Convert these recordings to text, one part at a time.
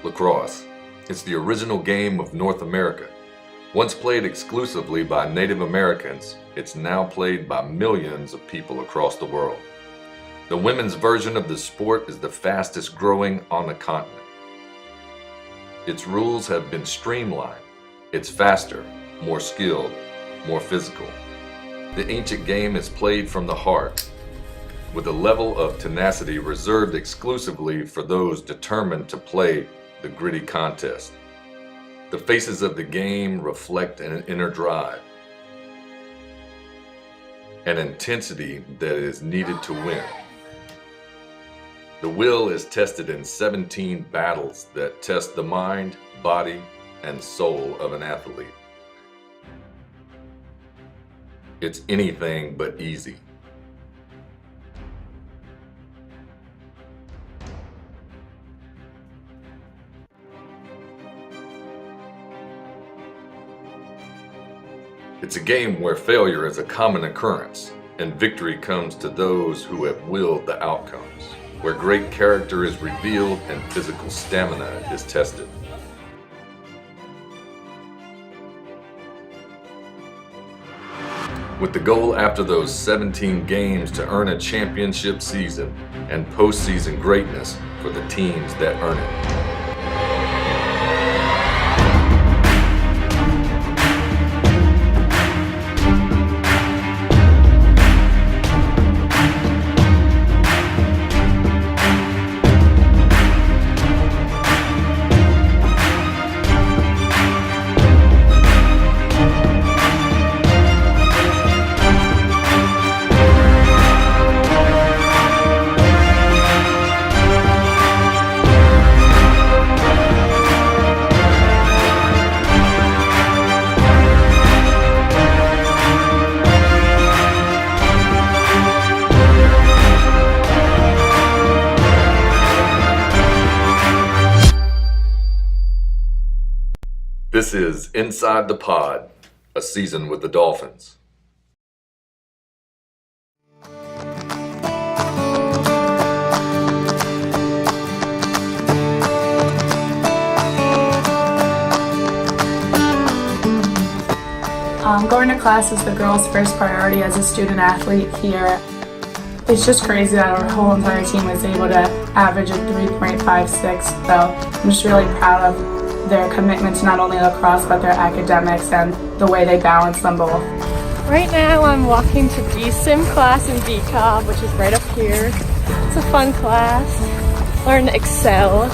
Lacrosse. It's the original game of North America. Once played exclusively by Native Americans, it's now played by millions of people across the world. The women's version of the sport is the fastest growing on the continent. Its rules have been streamlined. It's faster, more skilled, more physical. The ancient game is played from the heart, with a level of tenacity reserved exclusively for those determined to play the gritty contest. The faces of the game reflect an inner drive, an intensity that is needed to win. The will is tested in 17 battles that test the mind, body, and soul of an athlete. It's anything but easy. It's a game where failure is a common occurrence, and victory comes to those who have willed the outcomes, where great character is revealed and physical stamina is tested. With the goal after those 17 games to earn a championship season and postseason greatness for the teams that earn it. This is Inside the Pod, a season with the Dolphins. Going to class is the girls' first priority as a student athlete here. It's just crazy that our whole entire team was able to average a 3.56, so I'm just really proud of their commitment to not only lacrosse but their academics and the way they balance them both. Right now I'm walking to D-Sim class in DCOB, which is right up here. It's a fun class. Learn to excel.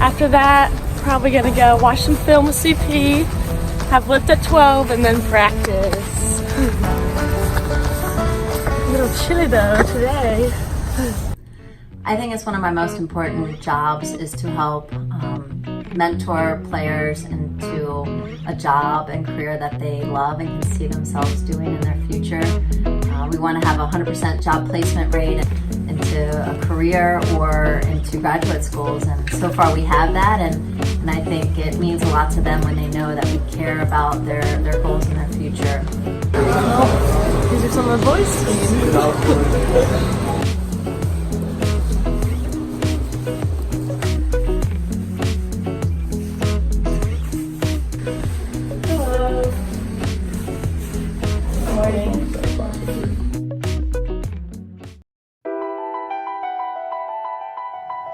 After that, probably gonna go watch some film with CP, have lift at 12, and then practice. A little chilly though today. I think it's one of my most important jobs is to help mentor players into a job and career that they love and can see themselves doing in their future. We want to have a 100% job placement rate into a career or into graduate schools, and so far we have that, and I think it means a lot to them when they know that we care about their goals and their future. Well, these are some of the boys' teams.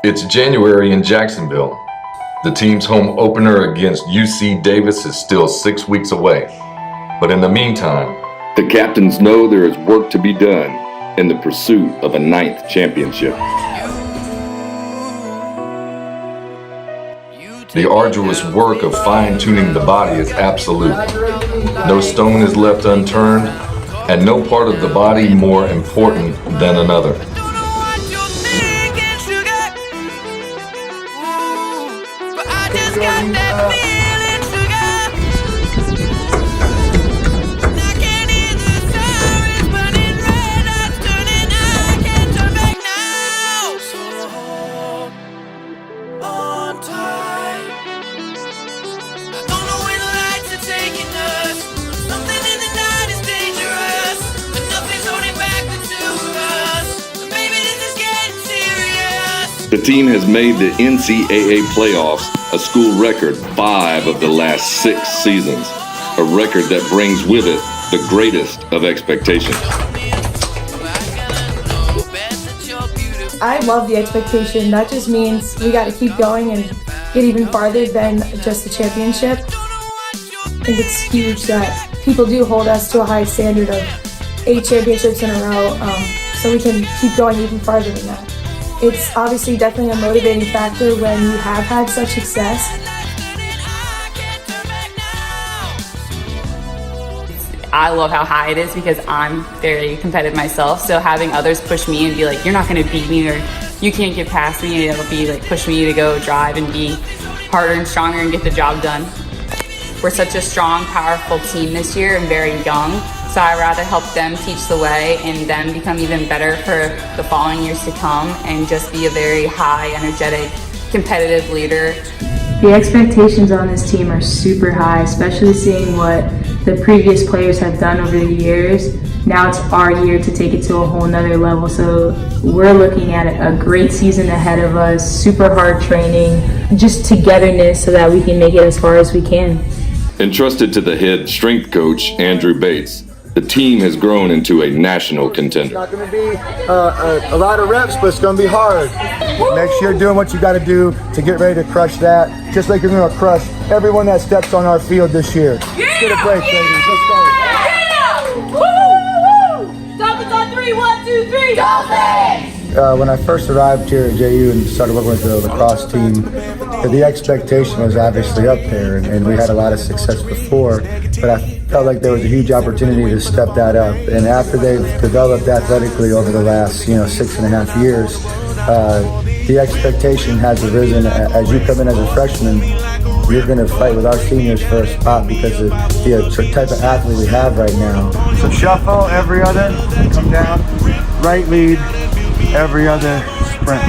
It's January in Jacksonville. The team's home opener against UC Davis is still 6 weeks away. But in the meantime, the captains know there is work to be done in the pursuit of a 9th championship. The arduous work of fine-tuning the body is absolute. No stone is left unturned, and no part of the body more important than another. Nothing's holding back the two of us. Maybe this is getting serious. The team has made the NCAA playoffs, a school record 5 of the last 6 seasons, a record that brings with it the greatest of expectations. I love the expectation. That just means we got to keep going and get even farther than just the championship. I think it's huge that people do hold us to a high standard of 8 championships in a row, so we can keep going even farther than that. It's obviously definitely a motivating factor when you have had such success. I love how high it is because I'm very competitive myself, so having others push me and be like, you're not going to beat me or you can't get past me, it'll be like push me to go drive and be harder and stronger and get the job done. We're such a strong, powerful team this year and very young, so I'd rather help them teach the way and them become even better for the following years to come and just be a very high, energetic, competitive leader. The expectations on this team are super high, especially seeing what the previous players have done over the years. Now it's our year to take it to a whole nother level, so we're looking at a great season ahead of us, super hard training, just togetherness so that we can make it as far as we can. Entrusted to the head strength coach, Andrew Bates, the team has grown into a national contender. It's not going to be a lot of reps, but it's going to be hard. Next year, doing what you got to do to get ready to crush that, just like you're going to crush everyone that steps on our field this year. Let's get a break, ladies. Let's go. Yeah! Woo! Dolphins on 3, 1, 2, 3. Dolphins! When I first arrived here at JU and started working with the lacrosse team, the expectation was obviously up there, and we had a lot of success before, but I felt like there was a huge opportunity to step that up. And after they've developed athletically over the last 6.5 years, the expectation has arisen. As you come in as a freshman, you're going to fight with our seniors for a spot because of the type of athlete we have right now. So shuffle every other, come down, right lead, every other sprint.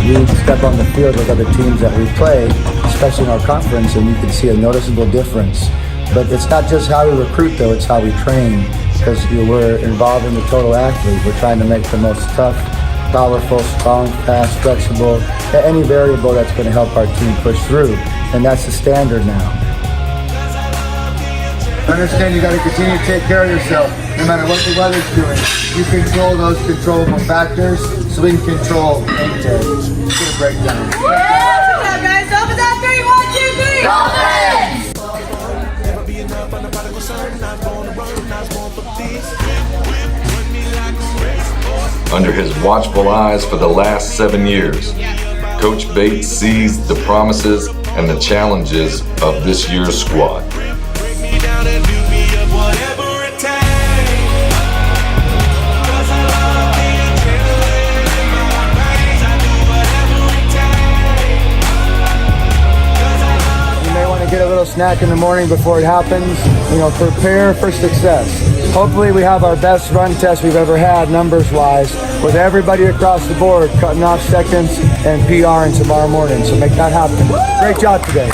We step on the field with other teams that we play, especially in our conference, and you can see a noticeable difference. But it's not just how we recruit, though, it's how we train, because we're involved in the total athlete. We're trying to make the most tough, powerful, strong, fast, flexible, any variable that's going to help our team push through, and that's the standard now. Understand you got to continue to take care of yourself, no matter what the weather's doing. You control those controllable factors, so we can control anything. It's going to break down. Good job, guys. Dolphins on 3, 1, 2, 3. Dolphins! Under his watchful eyes for the last 7 years, Coach Bates sees the promises and the challenges of this year's squad. Get a little snack in the morning before it happens, prepare for success. Hopefully we have our best run test we've ever had numbers-wise, with everybody across the board cutting off seconds and PRing tomorrow morning, so make that happen. Great job today.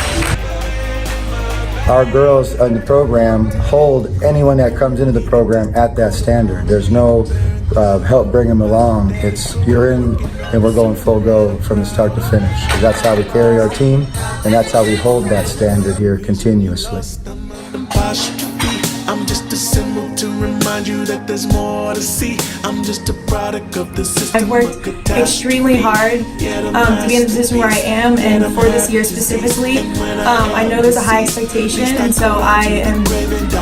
Our girls in the program hold anyone that comes into the program at that standard. There's no help bring them along. It's you're in and we're going full go from the start to finish. That's how we carry our team, and that's how we hold that standard here continuously. I'm just a symbol to remind you that there's more to see. I'm just a product of the system. I've worked extremely hard to be in the position where I am, and for this year specifically, I know there's a high expectation, and so I am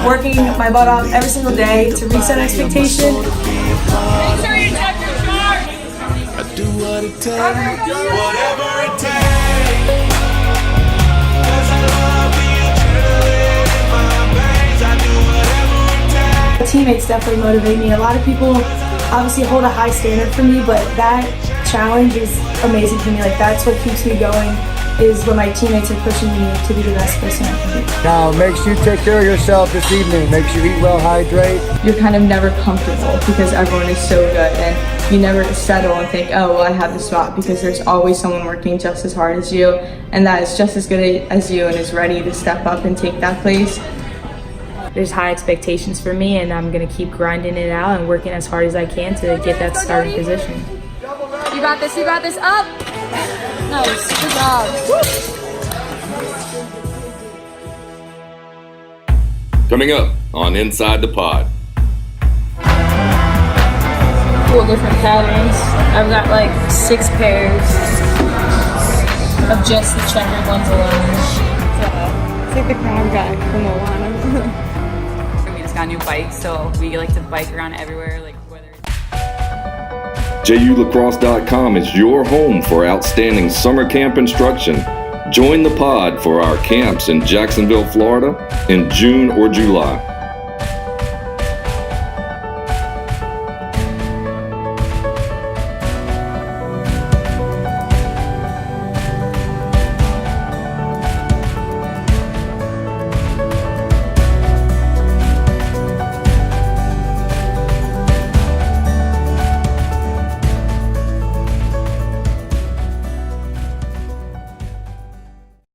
working my butt off every single day to reach that expectation. Make sure you check your chart. I do what it takes, whatever it takes. 'Cause I love the adrenaline in my veins. I do whatever it takes. Teammates definitely motivate me. A lot of people obviously hold a high standard for me, but that challenge is amazing for me. Like, that's what keeps me going, is when my teammates are pushing me to be the best person I can be. Now, make sure you take care of yourself this evening. Make sure you eat well, hydrate. You're kind of never comfortable because everyone is so good, and you never settle and think, oh, well, I have the spot, because there's always someone working just as hard as you, and that is just as good as you and is ready to step up and take that place. there's high expectations for me, and I'm going to keep grinding it out and working as hard as I can to get that starting position. You got this, up! Nice, good job. Coming up on Inside the Pod. Cool different patterns. I've got like 6 pairs of just the checkered ones alone. It's like the crown guy from Moana. We just got new bikes, so we like to bike around everywhere, like whether JULacrosse.com is your home for outstanding summer camp instruction. Join the pod for our camps in Jacksonville, Florida in June or July.